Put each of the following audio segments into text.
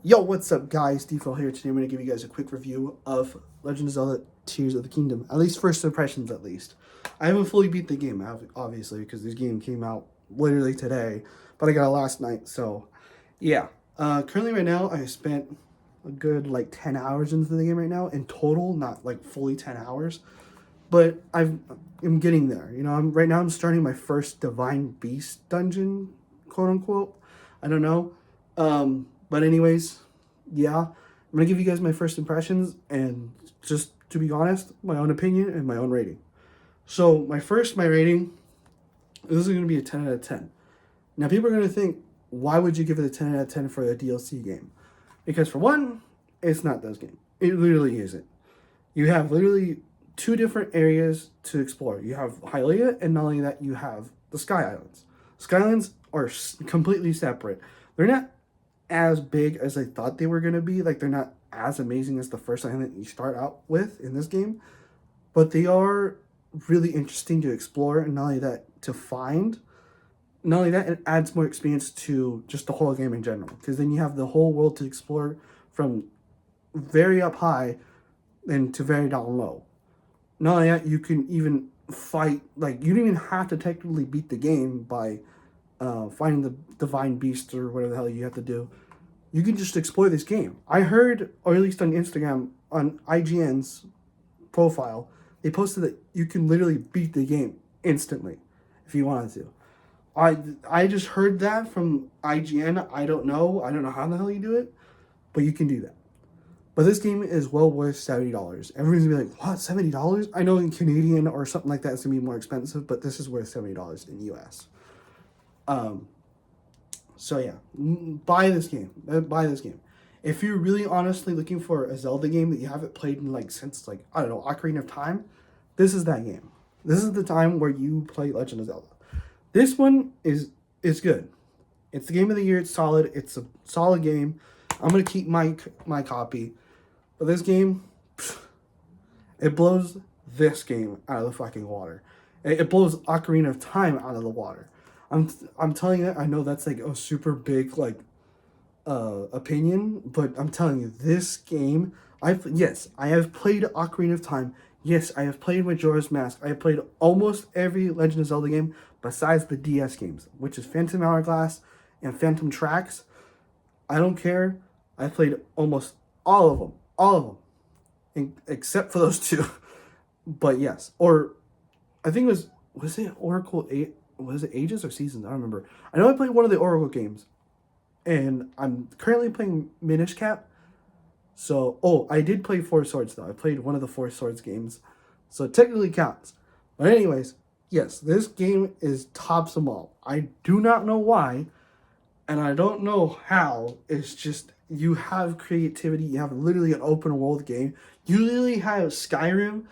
Yo, what's up, guys? Defo here. Today I'm going to give you guys a quick review of Legend of Zelda Tears of the Kingdom. At least first impressions, at least. I haven't fully beat the game, obviously, because this game came out literally today, but I got it last night, so yeah. Currently, right now, I spent a good, 10 hours into the game right now, in total, not, fully 10 hours, but I'm getting there. You know, right now I'm starting my first Divine Beast dungeon, quote-unquote. I don't know. But anyways, yeah, I'm gonna give you guys my first impressions and just to be honest, my own opinion and my own rating. So my rating, this is gonna be a 10 out of 10. Now people are gonna think, why would you give it a 10 out of 10 for a DLC game? Because for one, it's not this game. It literally isn't. You have literally two different areas to explore. You have Hylia, and not only that, you have the Sky Islands. Sky Islands are completely separate. They're not as big as I thought they were going to be. Like, they're not as amazing as the first island that you start out with in this game, but they are really interesting to explore, and not only that, to find. Not only that, it adds more experience to just the whole game in general, because then you have the whole world to explore from very up high and to very down low. Not only that, you can even fight, like, you don't even have to technically beat the game by finding the divine beast or whatever the hell you have to do. You can just explore this game. I heard, or at least on Instagram, on IGN's profile, they posted that you can literally beat the game instantly if you wanted to. I just heard that from IGN. I don't know. I don't know how the hell you do it, but you can do that. But this game is well worth $70. Everyone's gonna be like, what, $70? I know in Canadian or something like that it's gonna be more expensive, but this is worth $70 in US. So yeah, buy this game. Buy this game. If you're really honestly looking for a Zelda game that you haven't played in since I don't know, Ocarina of Time, this is that game. This is the time where you play Legend of Zelda. This one is good. It's the game of the year. It's solid. It's a solid game. I'm gonna keep my copy, but this game, it blows this game out of the fucking water. It blows Ocarina of Time out of the water. I'm telling you, I know that's a super big opinion, but I'm telling you, this game, I have played Ocarina of Time. Yes, I have played Majora's Mask. I have played almost every Legend of Zelda game besides the DS games, which is Phantom Hourglass and Phantom Tracks. I don't care. I played almost all of them, except for those two. But yes, or I think it was it Oracle 8? Was it Ages or Seasons? I don't remember. I know I played one of the Oracle games, and I'm currently playing Minish Cap. So, I did play Four Swords though. I played one of the Four Swords games, so it technically counts. But anyways, yes, this game is tops them all. I do not know why, and I don't know how. It's just you have creativity. You have literally an open world game. You literally have Skyrim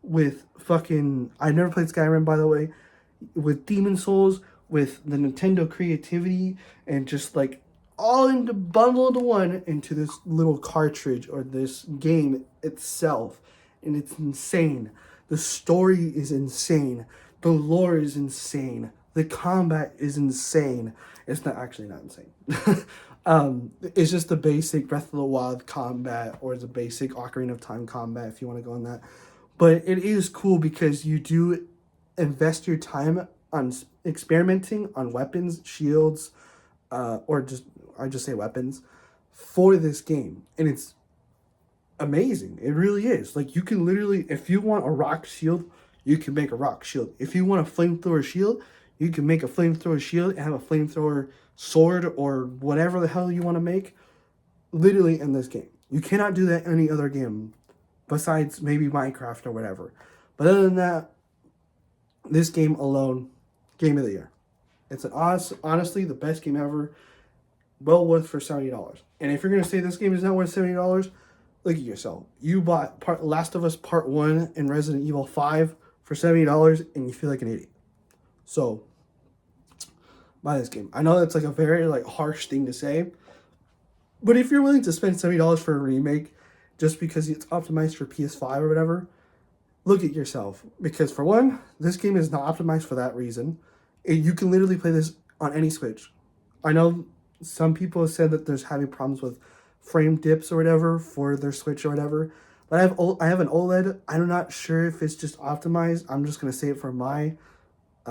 with fucking. I never played Skyrim, by the way. With Demon Souls, with the Nintendo creativity, and just all into bundled into one into this little cartridge or this game itself. And it's insane. The story is insane. The lore is insane. The combat is insane. It's not insane. It's just the basic Breath of the Wild combat, or the basic Ocarina of Time combat, if you want to go on that. But it is cool because you do invest your time on experimenting on weapons, shields, or I just say weapons for this game, and it's amazing. It really is. You can literally, if you want a rock shield, you can make a rock shield. If you want a flamethrower shield, you can make a flamethrower shield and have a flamethrower sword or whatever the hell you want to make. Literally in this game, you cannot do that in any other game besides maybe Minecraft or whatever. But other than that, this game alone, game of the year. It's honestly the best game ever. Well worth for $70. And if you're gonna say this game is not worth $70, look at yourself. You bought Last of Us Part 1 and Resident Evil 5 for $70, and you feel like an idiot. So buy this game. I know that's a very harsh thing to say, but if you're willing to spend $70 for a remake just because it's optimized for PS5 or whatever, look at yourself. Because for one, this game is not optimized for that reason. You can literally play this on any Switch. I know some people have said that there's having problems with frame dips or whatever for their Switch or whatever. But I have an OLED. I'm not sure if it's just optimized. I'm just gonna say it for my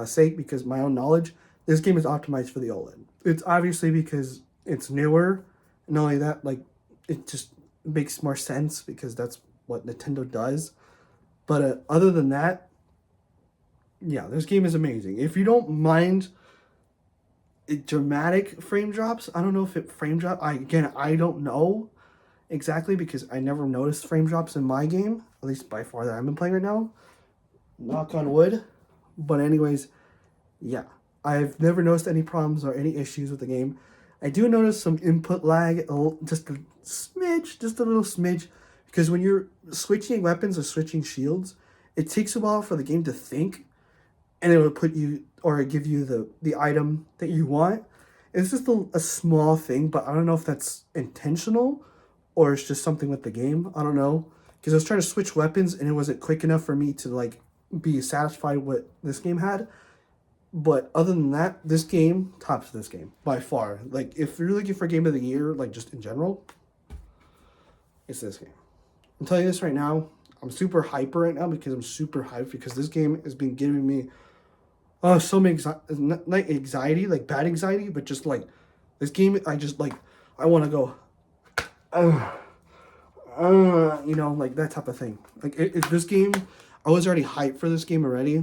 sake because my own knowledge. This game is optimized for the OLED. It's obviously because it's newer. Not only that, like it just makes more sense because that's what Nintendo does. But other than that, yeah, this game is amazing. If you don't mind dramatic frame drops, I don't know if it frame drop. I don't know exactly because I never noticed frame drops in my game, at least by far that I've been playing right now. Knock on wood. But anyways, yeah, I've never noticed any problems or any issues with the game. I do notice some input lag, just a smidge, just a little smidge, because when you're switching weapons or switching shields, it takes a while for the game to think, and it will put you or give you the item that you want. It's just a small thing, but I don't know if that's intentional or it's just something with the game. I don't know, because I was trying to switch weapons and it wasn't quick enough for me to like be satisfied with what this game had. But other than that, this game tops this game by far. Like, if you're looking for game of the year, like just in general, it's this game. I'm telling you this right now. I'm super hyper right now because I'm super hyped because this game has been giving me so many not anxiety, like bad anxiety, but just like this game. I just like I want to go, like that type of thing. Like this game, I was already hyped for this game already.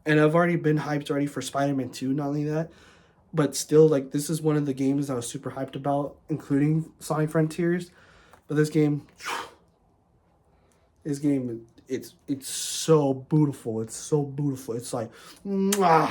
And I've already been hyped already for Spider-Man 2, not only that, but still, like, this is one of the games I was super hyped about, including Sonic Frontiers. But this game, it's so beautiful. It's so beautiful. It's like, mwah.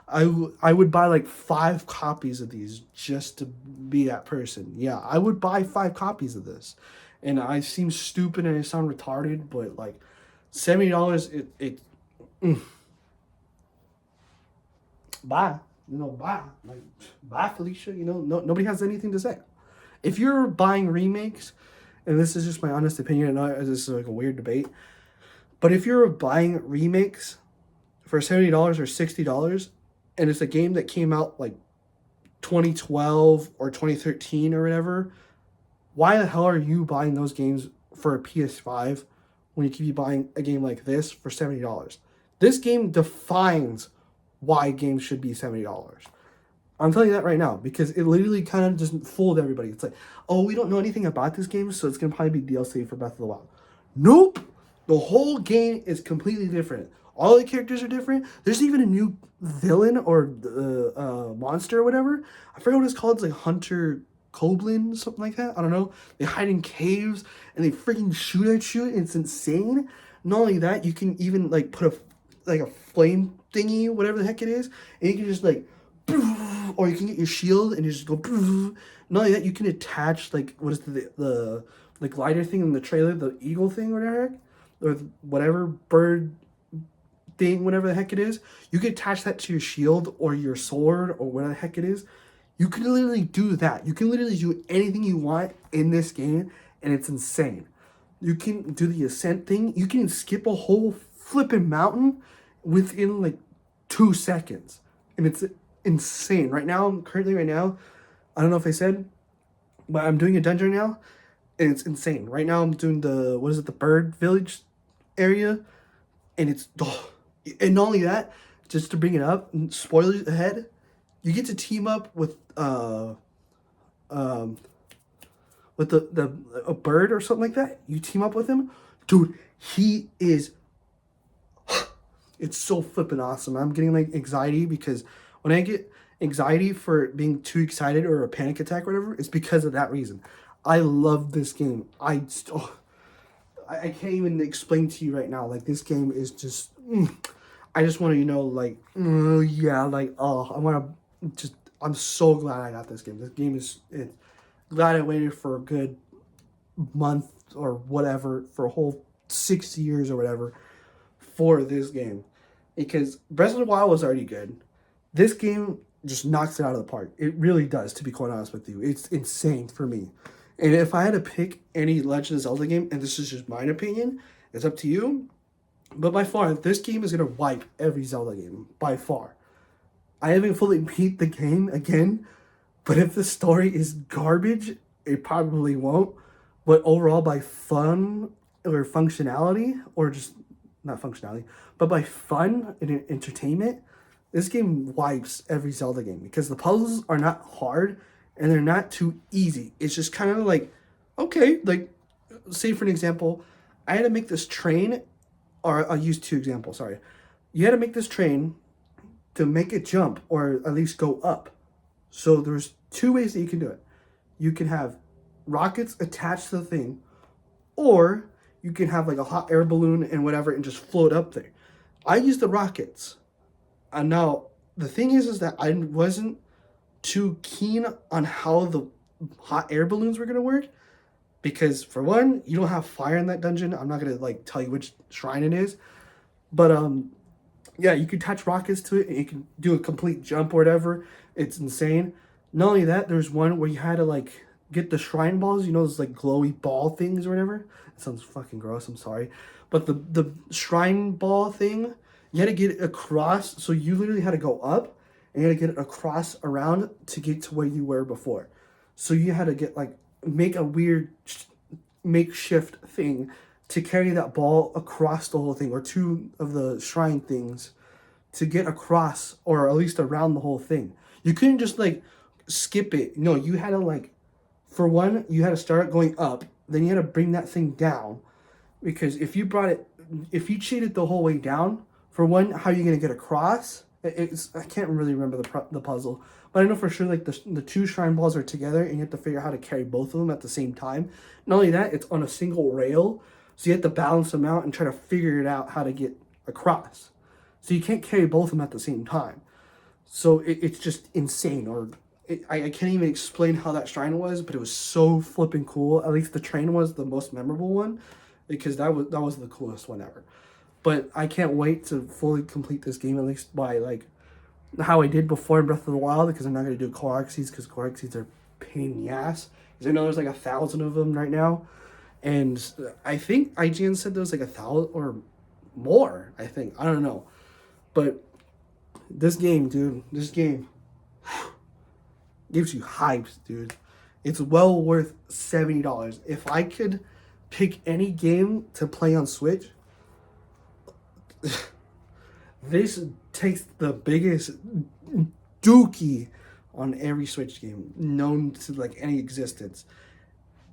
I would buy like 5 copies of these just to be that person. Yeah, I would buy 5 copies of this. And I seem stupid and I sound retarded, but like $70, bye. Bye. Like, bye, Felicia. Nobody has anything to say. If you're buying remakes, and this is just my honest opinion, I know this is like a weird debate, but if you're buying remakes for $70 or $60, and it's a game that came out like 2012 or 2013 or whatever, why the hell are you buying those games for a PS5 when you could be buying a game like this for $70? This game defines why games should be $70. I'm telling you that right now because it literally kind of just fooled everybody. It's like, oh, we don't know anything about this game, so it's going to probably be DLC for Breath of the Wild. Nope. The whole game is completely different. All the characters are different. There's even a new villain or monster or whatever. I forget what it's called. It's like Hunter Koblin, something like that. I don't know. They hide in caves and they freaking shoot at you. It's insane. Not only that, you can even like put a flame thingy, whatever the heck it is, and you can just like, or you can get your shield and you just go. Not only that, you can attach like what is the glider thing in the trailer, the eagle thing, whatever heck, or whatever bird thing, whatever the heck it is. You can attach that to your shield or your sword or whatever the heck it is. You can literally do that. You can literally do anything you want in this game, and it's insane. You can do the ascent thing. You can skip a whole flipping mountain within like 2 seconds, and it's insane. Right now, I don't know if I said, but I'm doing a dungeon now, and it's insane. Right now, I'm doing the bird village area, and it's and not only that, just to bring it up, spoilers ahead, you get to team up with a bird or something like that. You team up with him, dude. He is. It's so flippin' awesome. I'm getting like anxiety because when I get anxiety for being too excited or a panic attack or whatever, it's because of that reason. I love this game. I can't even explain to you right now. Like, this game is just. I just want to, I'm so glad I got this game. This game is. Glad I waited for a good month or whatever, for a whole 6 years or whatever, for this game. Because Breath of the Wild was already good. This game just knocks it out of the park. It really does, to be quite honest with you. It's insane for me. And if I had to pick any Legend of Zelda game, and this is just my opinion, it's up to you. But by far, this game is going to wipe every Zelda game. By far. I haven't fully beat the game again. But if the story is garbage, it probably won't. But overall, by fun or functionality, or just not functionality, but by fun and entertainment, this game wipes every Zelda game because the puzzles are not hard and they're not too easy. It's just kind of like, okay, like, say for an example, I had to make this train, or I'll use two examples, sorry. You had to make this train to make it jump or at least go up. So there's two ways that you can do it. You can have rockets attached to the thing, or you can have like a hot air balloon and whatever and just float up there. I use the rockets. And now the thing is that I wasn't too keen on how the hot air balloons were gonna work, because for one, you don't have fire in that dungeon. I'm not gonna like tell you which shrine it is, but yeah, you can attach rockets to it and you can do a complete jump or whatever. It's insane. Not only that, there's one where you had to like get the shrine balls, you know, those like glowy ball things or whatever. It sounds fucking gross, I'm sorry. But the shrine ball thing, you had to get it across, so you literally had to go up and you had to get it across around to get to where you were before. So you had to get like make a weird makeshift thing to carry that ball across the whole thing, or two of the shrine things to get across, or at least around the whole thing. You couldn't just like skip it. No, you had to like, for one, you had to start going up, then you had to bring that thing down, because if you brought it, if you cheated the whole way down, for one, how are you gonna get across? It's, I can't really remember the puzzle, but I know for sure like the two shrine balls are together and you have to figure out how to carry both of them at the same time. Not only that, it's on a single rail, so you have to balance them out and try to figure it out how to get across. So you can't carry both of them at the same time. So it's just insane. Or I can't even explain how that shrine was, but it was so flipping cool. At least the train was the most memorable one, because that was the coolest one ever. But I can't wait to fully complete this game, at least by like how I did before in Breath of the Wild, because I'm not going to do Chloroxes, because Chloroxes are pain in the ass. Because I know there's like 1,000 of them right now. And I think IGN said there was like 1,000 or more, I think. I don't know. But this game, dude, this game gives you hypes, dude. It's well worth $70. If I could pick any game to play on Switch, this takes the biggest dookie on every Switch game known to like any existence.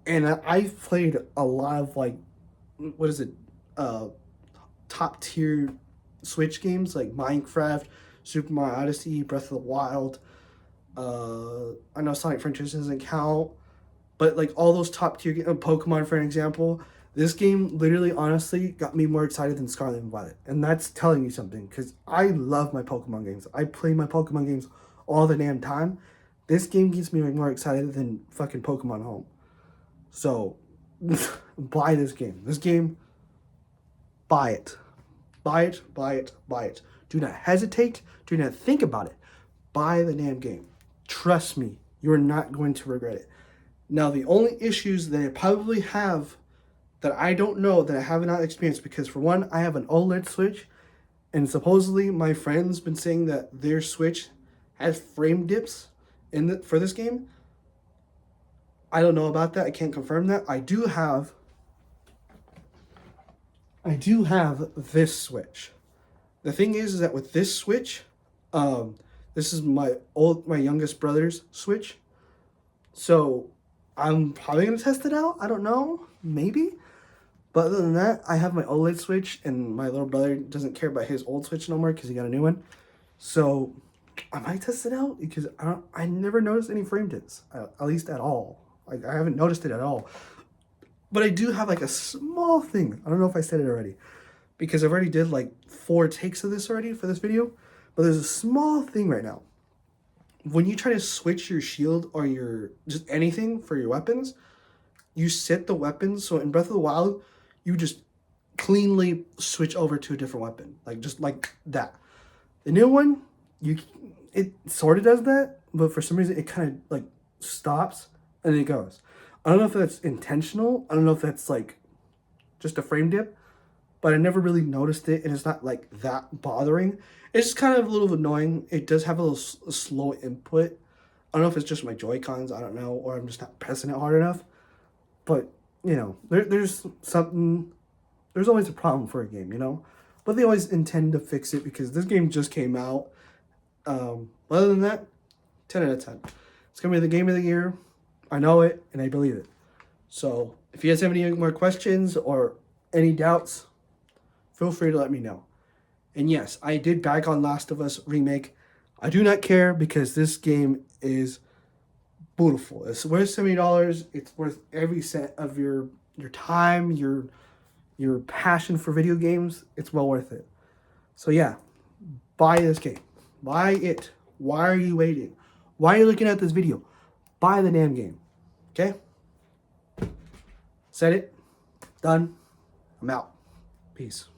And I've played a lot of like, what is it, top tier Switch games like Minecraft, Super Mario Odyssey, Breath of the Wild. I know Sonic Frontiers doesn't count, but like all those top tier Pokemon, for an example. This game literally, honestly, got me more excited than Scarlet and Violet. And that's telling you something, because I love my Pokemon games. I play my Pokemon games all the damn time. This game gets me more excited than fucking Pokemon Home. So, buy this game. This game, buy it. Buy it, buy it, buy it. Do not hesitate. Do not think about it. Buy the damn game. Trust me, you are not going to regret it. Now, the only issues that I probably have that I don't know, that I have not experienced, because for one, I have an OLED Switch, and supposedly my friend's been saying that their Switch has frame dips for this game. I don't know about that. I can't confirm that. I do have this Switch. The thing is that with this Switch, this is my youngest brother's Switch. So I'm probably gonna test it out. I don't know, maybe. But other than that, I have my OLED Switch, and my little brother doesn't care about his old Switch no more because he got a new one. So I might test it out, because I never noticed any frame dips, at least at all. Like, I haven't noticed it at all. But I do have like a small thing. I don't know if I said it already, because I've already did like 4 takes of this already for this video. But there's a small thing right now. When you try to switch your shield or your just anything for your weapons, you set the weapons. So in Breath of the Wild, you just cleanly switch over to a different weapon, like just like that. The new one, it sort of does that, but for some reason it kind of like stops and then it goes. I don't know if that's intentional. I don't know if that's like just a frame dip, but I never really noticed it, and it's not like that bothering. It's just kind of a little annoying. It does have a little slow input. don't know if it's just my Joy-Cons, I don't know, or I'm just not pressing it hard enough. But, you know, there's something, there's always a problem for a game, you know? But they always intend to fix it because this game just came out. Other than that, 10 out of 10. It's going to be the game of the year. I know it, and I believe it. So, if you guys have any more questions or any doubts, feel free to let me know. And yes, I did bag on Last of Us Remake. I do not care because this game is beautiful. It's worth $70. It's worth every cent of your time, your passion for video games. It's well worth it. So yeah, buy this game. Buy it. Why are you waiting? Why are you looking at this video? Buy the damn game. Okay? Said it. Done. I'm out. Peace.